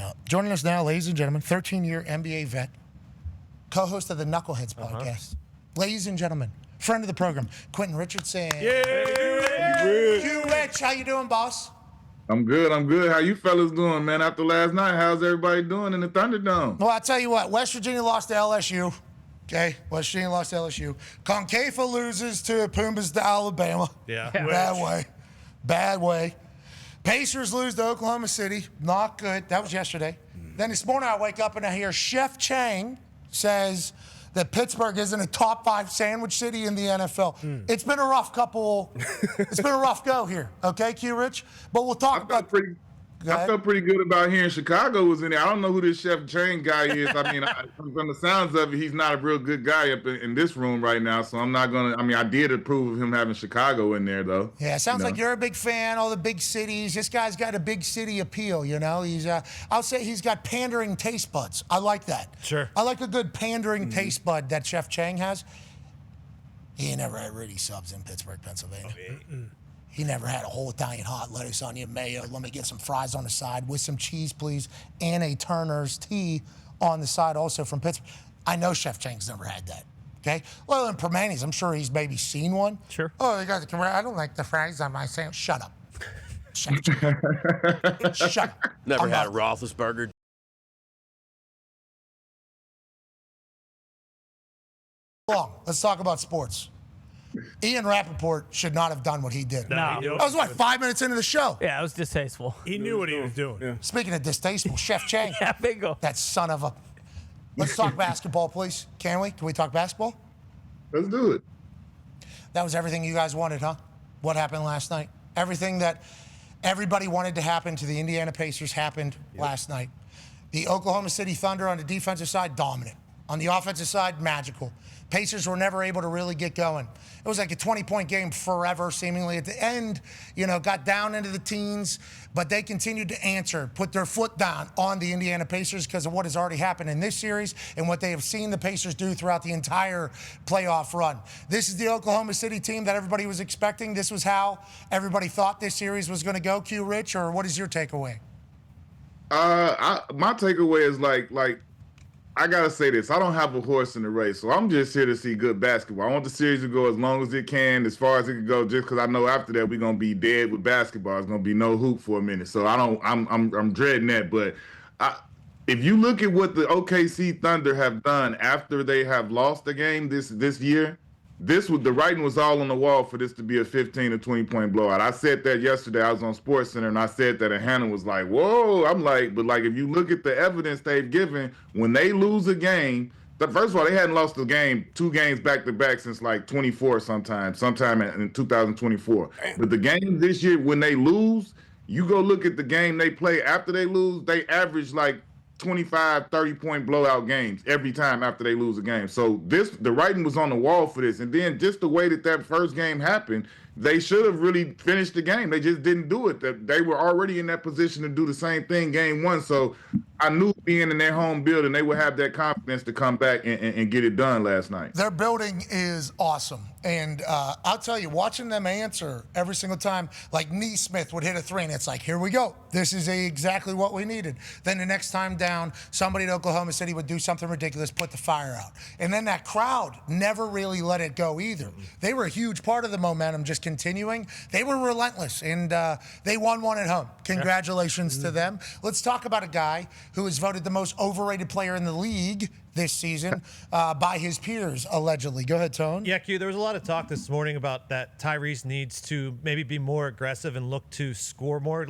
Yeah. Joining us now, ladies and gentlemen, 13-year NBA vet, co-host of the Knuckleheads podcast. Ladies and gentlemen, friend of the program, Quentin Richardson. Yeah. Rich, how you doing, boss? I'm good. How you fellas doing, man? After last night, how's everybody doing in the Thunderdome? Well, I'll tell you what, West Virginia lost to LSU. Okay, West Virginia lost to LSU. Concaifa loses to Pumas to Alabama. Yeah. Bad way. Pacers lose to Oklahoma City. Not good. That was yesterday. Then this morning I wake up and I hear Chef Chang says that Pittsburgh isn't a top 5 sandwich city in the NFL. It's been a rough it's been a rough go here. Okay, Q Rich? But we'll talk about I felt pretty good about hearing Chicago was in there. I don't know who this Chef Chang guy is. I mean, from the sounds of it, he's not a real good guy up in this room right now. So I'm not going to, I did approve of him having Chicago in there, though. Yeah, sounds like you're a big fan, all the big cities. This guy's got a big city appeal, you know. He's, I'll say he's got pandering taste buds. I like that. Sure. I like a good pandering taste bud that Chef Chang has. He ain't never had Ritty subs in Pittsburgh, Pennsylvania. He never had a whole Italian hot lettuce, onion, mayo. Let me get some fries on the side with some cheese, please, and a Turner's tea on the side also from Pittsburgh. I know Chef Chang's never had that, okay? Well, in Permanis, I'm sure he's maybe seen one. Sure. Oh, you got the I don't like the fries on my sandwich. Shut up. Shut up. Shut up. Never had a Roethlisberger. Let's talk about sports. Ian Rappaport should not have done what he did. No. That was, 5 minutes into the show? Yeah, it was distasteful. He knew what he was doing. Yeah. Speaking of distasteful, Chef Chang. Yeah, bingo. That son of a... Let's talk basketball, please. Can we? Can we talk basketball? Let's do it. That was everything you guys wanted, huh? What happened last night? Everything that everybody wanted to happen to the Indiana Pacers happened last night. The Oklahoma City Thunder on the defensive side, dominant. On the offensive side, magical. Pacers were never able to really get going. It was like a 20-point game forever, seemingly. At the end, got down into the teens, but they continued to answer, put their foot down on the Indiana Pacers because of what has already happened in this series and what they have seen the Pacers do throughout the entire playoff run. This is the Oklahoma City team that everybody was expecting. This was how everybody thought this series was going to go, Q Rich, or what is your takeaway? My takeaway is like I gotta say this. I don't have a horse in the race, so I'm just here to see good basketball. I want the series to go as long as it can, as far as it can go, just because I know after that we're gonna be dead with basketball. It's gonna be no hoop for a minute. So I'm dreading that. But if you look at what the OKC Thunder have done after they have lost the game this year, the writing was all on the wall for this to be a 15 or 20-point blowout. I said that yesterday. I was on SportsCenter, and I said that, and Hannah was like, whoa. I'm like, but if you look at the evidence they've given, when they lose a game, first of all, they hadn't lost a game, 2 games back-to-back since 24 sometime in 2024. But the games this year, when they lose, you go look at the game they play after they lose, they average 25, 30-point blowout games every time after they lose a game. So the writing was on the wall for this. And then just the way that first game happened, they should have really finished the game. They just didn't do it. They were already in that position to do the same thing game 1. So I knew being in their home building, they would have that confidence to come back and get it done last night. Their building is awesome. And I'll tell you, watching them answer every single time, like Neesmith would hit a 3, and it's like, here we go. This is exactly what we needed. Then the next time down, somebody at Oklahoma City would do something ridiculous, put the fire out. And then that crowd never really let it go either. They were a huge part of the momentum just continuing. They were relentless, and they won one at home. Congratulations to them. Let's talk about a guy who is voted the most overrated player in the league this season by his peers, allegedly. Go ahead, Tone. Yeah, Q, there was a lot of talk this morning about that Tyrese needs to maybe be more aggressive and look to score more.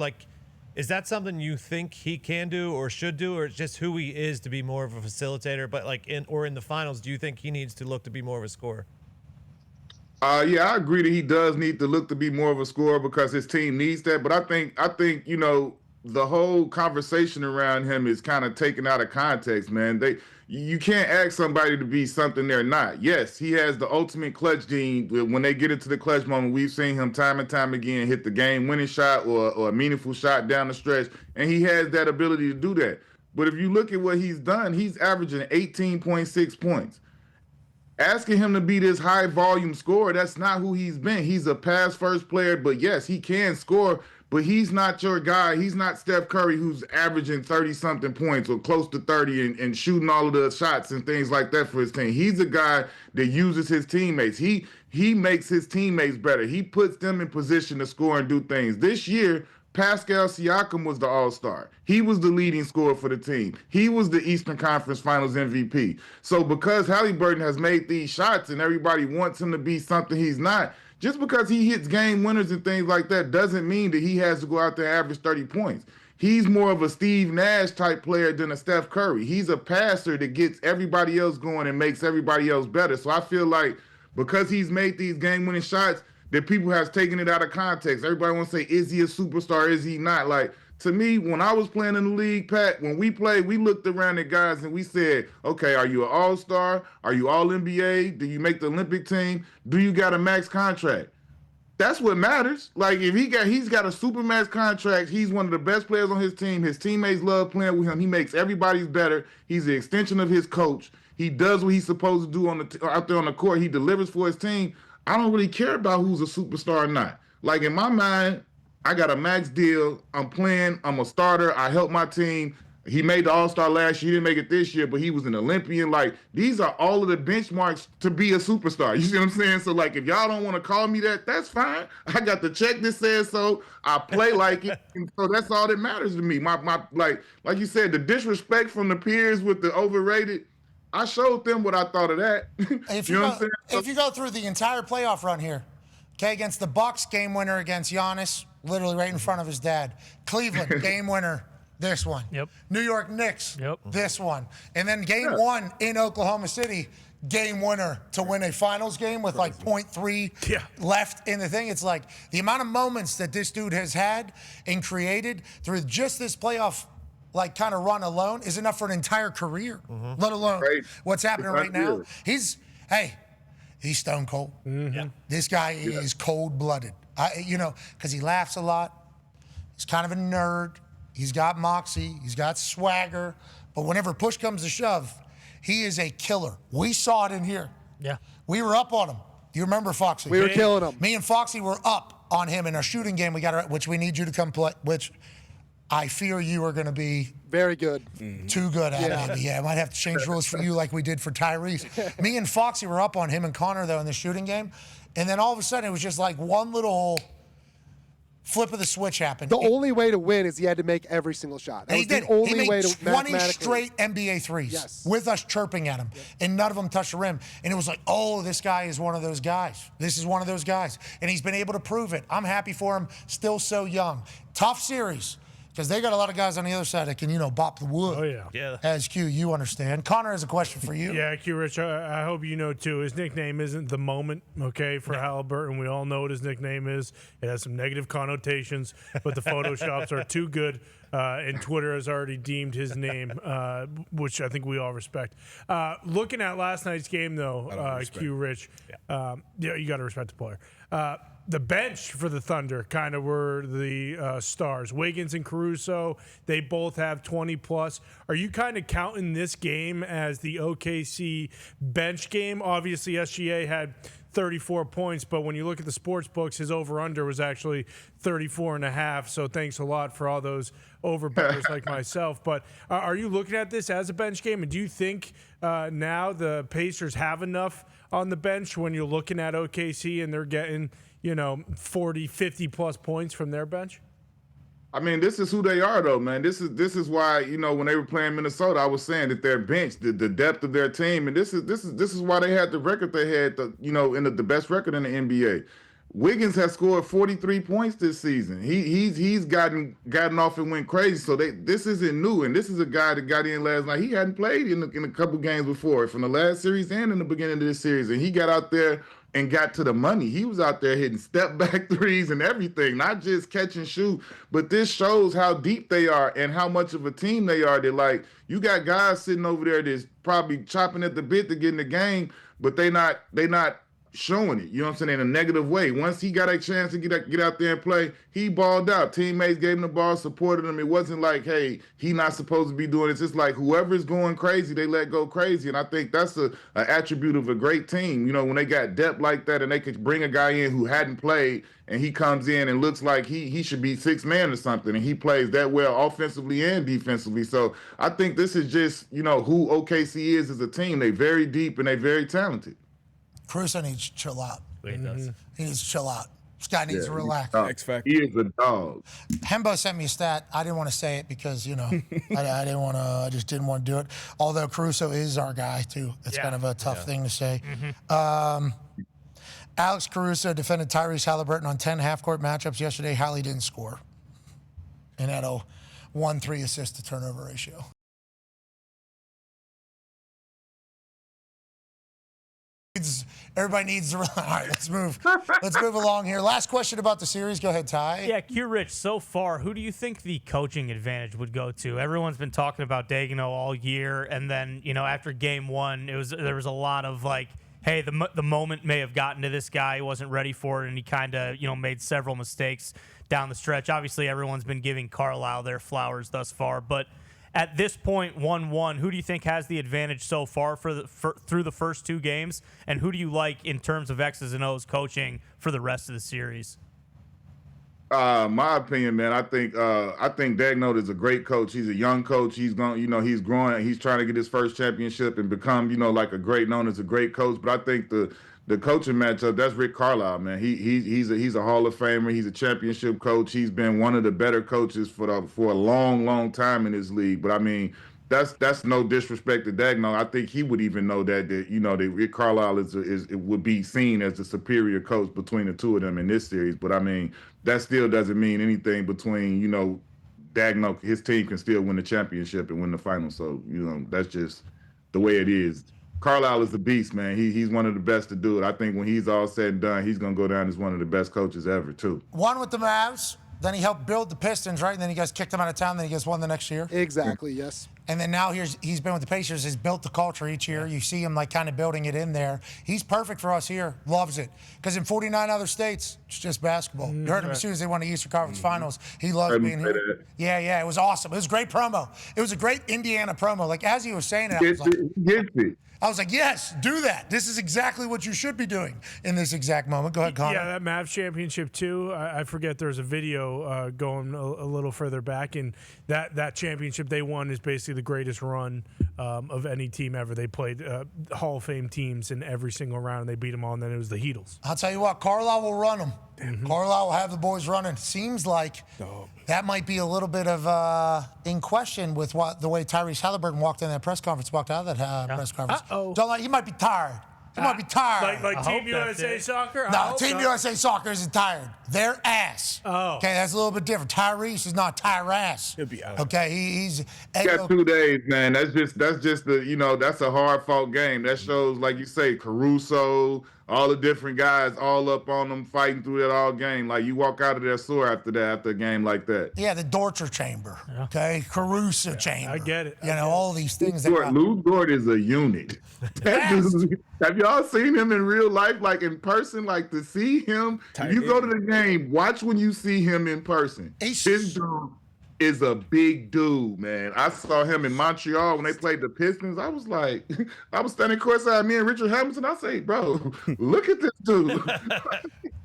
Is that something you think he can do or should do, or just who he is to be more of a facilitator? But in the finals, do you think he needs to look to be more of a scorer? Yeah, I agree that he does need to look to be more of a scorer because his team needs that. But I think the whole conversation around him is kind of taken out of context, man. You can't ask somebody to be something they're not. Yes, he has the ultimate clutch gene. When they get into the clutch moment, we've seen him time and time again hit the game-winning shot or a meaningful shot down the stretch, and he has that ability to do that. But if you look at what he's done, he's averaging 18.6 points. Asking him to be this high-volume scorer, that's not who he's been. He's a pass-first player, but yes, he can score. but he's not your guy. He's not Steph Curry, who's averaging 30-something points or close to 30 and shooting all of the shots and things like that for his team. He's a guy that uses his teammates. He makes his teammates better. He puts them in position to score and do things. This year, Pascal Siakam was the all-star. He was the leading scorer for the team. He was the Eastern Conference Finals MVP. So because Haliburton has made these shots and everybody wants him to be something he's not, just because he hits game winners and things like that doesn't mean that he has to go out there and average 30 points. He's more of a Steve Nash type player than a Steph Curry. He's a passer that gets everybody else going and makes everybody else better. So I feel like because he's made these game-winning shots, that people have taken it out of context. Everybody wants to say, is he a superstar? Is he not? Like, to me, when I was playing in the league, Pat, when we played, we looked around at guys and we said, okay, are you an all-star? Are you all-NBA? Do you make the Olympic team? Do you got a max contract? That's what matters. Like, if he's got a super max contract, he's one of the best players on his team. His teammates love playing with him. He makes everybody's better. He's the extension of his coach. He does what he's supposed to do out there on the court. He delivers for his team. I don't really care about who's a superstar or not. Like, in my mind, I got a max deal. I'm playing. I'm a starter. I help my team. He made the All-Star last year. He didn't make it this year, but he was an Olympian. Like, these are all of the benchmarks to be a superstar. You see what I'm saying? So, like, if y'all don't want to call me that, that's fine. I got the check that says so. I play like it. And so that's all that matters to me. Like you said, the disrespect from the peers with the overrated, I showed them what I thought of that. If you know what I'm saying? If you go through the entire playoff run here, okay, against the Bucks, game winner against Giannis, literally right in front of his dad. Cleveland, game winner, this one. Yep. New York Knicks, Yep. this one. And then game one in Oklahoma City, game winner to win a finals game with like 0.3 left in the thing. It's like the amount of moments that this dude has had and created through just this playoff like kind of run alone is enough for an entire career, let alone what's happening right now. He's stone cold. This guy is cold-blooded. Because he laughs a lot. He's kind of a nerd. He's got moxie. He's got swagger. But whenever push comes to shove, he is a killer. We saw it in here. Yeah. We were up on him. Do you remember, Foxy? We were killing him. Me and Foxy were up on him in our shooting game. Which we need you to come play, which I fear you are going to be very good. Too good at it. Yeah, I might have to change rules for you like we did for Tyrese. Me and Foxy were up on him and Connor, though, in the shooting game. And then all of a sudden, it was just like one little flip of the switch happened. The only way to win is he had to make every single shot. That And was the only way to he made 20 mathematically. straight NBA threes with us chirping at him, and none of them touched the rim. And it was like, oh, this guy is one of those guys. This is one of those guys. And he's been able to prove it. I'm happy for him, still so young. Tough series. Because they got a lot of guys on the other side that can, bop the wood. Oh, yeah. Yeah. As Q, you understand. Connor has a question for you. Yeah, Q Rich, I hope you know, too. His nickname isn't The Moment, okay, for Haliburton. We all know what his nickname is. It has some negative connotations, but the Photoshops are too good, and Twitter has already deemed his name, which I think we all respect. Looking at last night's game, though, Q Rich, you got to respect the player. The bench for the Thunder kind of were the stars. Wiggins and Caruso, they both have 20-plus. Are you kind of counting this game as the OKC bench game? Obviously, SGA had 34 points, but when you look at the sports books, his over-under was actually 34.5, so thanks a lot for all those overbetters like myself. But are you looking at this as a bench game, and do you think now the Pacers have enough on the bench when you're looking at OKC and they're getting 40, 50-plus points from their bench? I mean, this is who they are, though, man. This is why, when they were playing Minnesota, I was saying that their bench, the depth of their team, and this is why they had the record they had, the best record in the NBA. Wiggins has scored 43 points this season. He's gotten off and went crazy. So this isn't new, and this is a guy that got in last night. He hadn't played in a couple games before, from the last series and in the beginning of this series, and he got out there and got to the money. He was out there hitting step-back threes and everything, not just catch and shoot. But this shows how deep they are and how much of a team they are. That, you got guys sitting over there that's probably chopping at the bit to get in the game, but they not showing it, you know what I'm saying, in a negative way. Once he got a chance to get out there and play, he balled out. Teammates gave him the ball, supported him. It wasn't like, hey, he not supposed to be doing this. It's like whoever's going crazy, they let go crazy. And I think that's an attribute of a great team. You know, when they got depth like that and they could bring a guy in who hadn't played and he comes in and looks like he should be sixth man or something, and he plays that well offensively and defensively. So I think this is just, you know, who OKC is as a team. They very deep and they very talented. Caruso needs to chill out. He does. He needs to chill out. This guy needs to relax. X Factor. He is a dog. Hembo sent me a stat. I didn't want to say it because, you know, I didn't want to. I just didn't want to do it. Although Caruso is our guy too. It's kind of a tough thing to say. Alex Caruso defended Tyrese Haliburton on 10 half-court matchups yesterday. Hallie didn't score, and had a 1-3 assist to turnover ratio. Everybody needs to. All right, let's move. Let's move along here. Last question about the series. Go ahead, Ty. Yeah, Q Rich, so far, who do you think the coaching advantage would go to? Everyone's been talking about Daigneault all year, and then, you know, after game one, there was a lot of like, hey, the moment may have gotten to this guy. He wasn't ready for it, and he kind of, you know, made several mistakes down the stretch. Obviously, everyone's been giving Carlisle their flowers thus far, but at this point, 1-1, who do you think has the advantage so far through the first two games, and who do you like in terms of X's and O's coaching for the rest of the series? My opinion, man, I think Daigneault is a great coach. He's a young coach. He's going, you know, he's growing. He's trying to get his first championship and become, you know, like known as a great coach. But I think the coaching matchup, that's Rick Carlisle, man. He's a Hall of Famer. He's a championship coach. He's been one of the better coaches for a long time in this league. But I mean, that's no disrespect to Daigneault. I think he would even know that you know, that Rick Carlisle would be seen as the superior coach between the two of them in this series. But I mean, that still doesn't mean anything between, you know, Daigneault. His team can still win the championship and win the final. So, you know, that's just the way it is. Carlisle is the beast, man. He's one of the best to do it. I think when he's all said and done, he's going to go down as one of the best coaches ever, too. Won with the Mavs. Then he helped build the Pistons, right? And then you guys kicked him out of town. Then he gets won the next year. Exactly, yes. And then now he's been with the Pacers, has built the culture each year. You see him like kind of building it in there. He's perfect for us here. Loves it. Because in 49 other states, it's just basketball. You heard him as soon as they won the Eastern Conference Finals. He loves being here. Yeah, it was awesome. It was a great promo. It was a great Indiana promo. Like, as he was saying it, I was like, yes, do that. This is exactly what you should be doing in this exact moment. Go ahead, Connor. Yeah, that Mavs championship, too. I forget there's a video going a little further back, and that championship they won is basically the greatest run of any team ever. They played Hall of Fame teams in every single round, and they beat them all, and then it was the Heatles. I'll tell you what, Carlisle will run them. Carlisle will have the boys running. Seems like that might be a little bit of in question with the way Tyrese Haliburton walked in that press conference, walked out of that press conference. Don't like, he might be tired. He might be tired. Like Team USA Soccer? No, Team USA Soccer isn't tired. They're ass. Oh. Okay, that's a little bit different. Tyrese is not Tyrese. He'll be out. Okay, he's got 2 days, man. That's just the, you know, that's a hard fought game. That shows, like you say, Caruso, all the different guys all up on them fighting through that all game. Like, you walk out of there sore after a game like that. Yeah, the torture chamber. Okay, Caruso chamber. I get it. You know, all these things. Lou Dort is a unit. Have y'all seen him in real life, like in person? Like, to see him, if you go to the game, watch when you see him in person. This dude is a big dude, man. I saw him in Montreal when they played the Pistons. I was like, I was standing courtside, me and Richard Hamilton. I say, bro, look at this dude.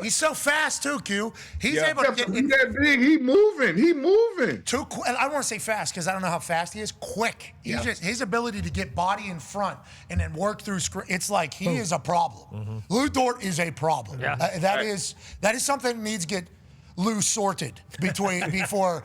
He's so fast too, Q. He's able to get He's that big. He moving. Too quick. I don't want to say fast because I don't know how fast he is. Quick. He's just his ability to get body in front and then work through screen. It's like he is a problem. Lou Dort is a problem. Yeah. That is something that needs to get loose sorted before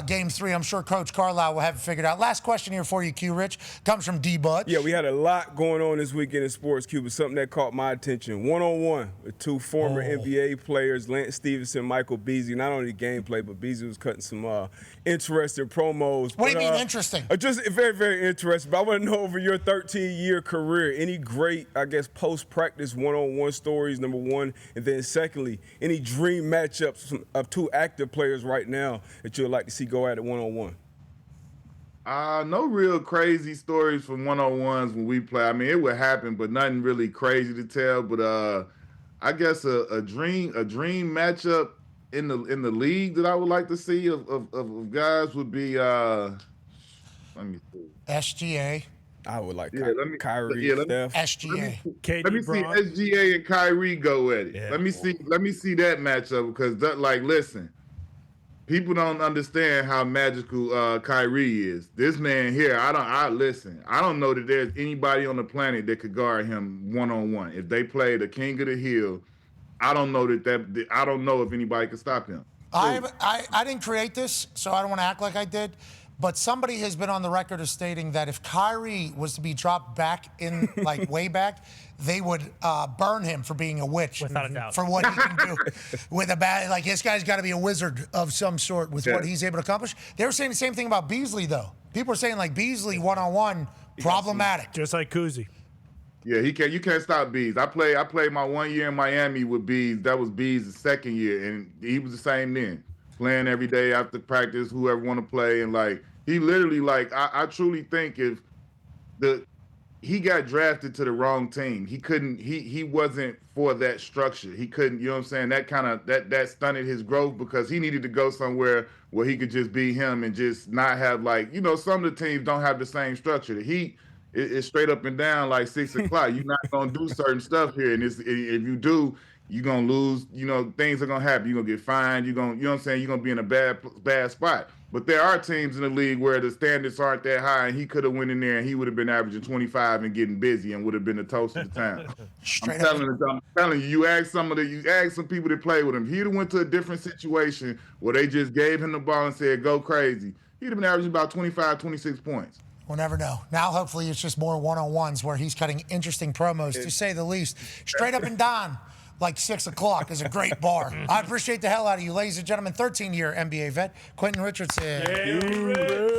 Game 3. I'm sure Coach Carlisle will have it figured out. Last question here for you, Q Rich, comes from D Bud. Yeah, we had a lot going on this weekend in sports, Q, but something that caught my attention. One-on-one with two former NBA players, Lance Stevenson, Michael Beasley. Not only gameplay, but Beasley was cutting some interesting promos. What do you mean interesting? Just very, very interesting. But I want to know, over your 13-year career, any great, I guess, post-practice one-on-one stories, number one, and then secondly, any dream matchups of two active players right now that you'd like to see go at it one-on-one? No real crazy stories from one-on-ones when we play. I mean, it would happen, but nothing really crazy to tell. But I guess a dream matchup in the league that I would like to see of guys would be let me see. SGA. I would like Kyrie, Steph. SGA. Let me see SGA and Kyrie go at it. Yeah. Let me see that matchup because listen, people don't understand how magical Kyrie is. This man here, I don't know that there's anybody on the planet that could guard him one-on-one. If they play the King of the Hill, I don't know I don't know if anybody can stop him. I didn't create this, so I don't want to act like I did. But somebody has been on the record as stating that if Kyrie was to be dropped back in, like way back, they would burn him for being a witch. Without a doubt. For what he can do with a bat. Like, this guy's got to be a wizard of some sort with what he's able to accomplish. They were saying the same thing about Beasley, though. People are saying, like, Beasley one-on-one, problematic. Just like Kuzi. Yeah, you can't stop Bees. I played my 1 year in Miami with Bees. That was Bees' second year, and he was the same then. Playing every day after practice, whoever want to play, and like he literally I truly think if he got drafted to the wrong team, he wasn't for that structure. He couldn't, you know what I'm saying? That kind of that stunted his growth because he needed to go somewhere where he could just be him and just not have some of the teams don't have the same structure. It's straight up and down like 6 o'clock. You're not gonna do certain stuff here, and if you do, you're gonna lose. Things are gonna happen. You're gonna get fined. You're gonna, you know what I'm saying? You're gonna be in a bad spot. But there are teams in the league where the standards aren't that high, and he could have went in there and he would have been averaging 25 and getting busy and would have been the toast of the town. I'm telling you, you ask some people that play with him. He'd have went to a different situation where they just gave him the ball and said, "Go crazy." He'd have been averaging about 25, 26 points. We'll never know. Now, hopefully, it's just more one-on-ones where he's cutting interesting promos, to say the least. Straight up and down, like 6 o'clock, is a great bar. I appreciate the hell out of you, ladies and gentlemen. 13-year NBA vet, Quentin Richardson. Yeah,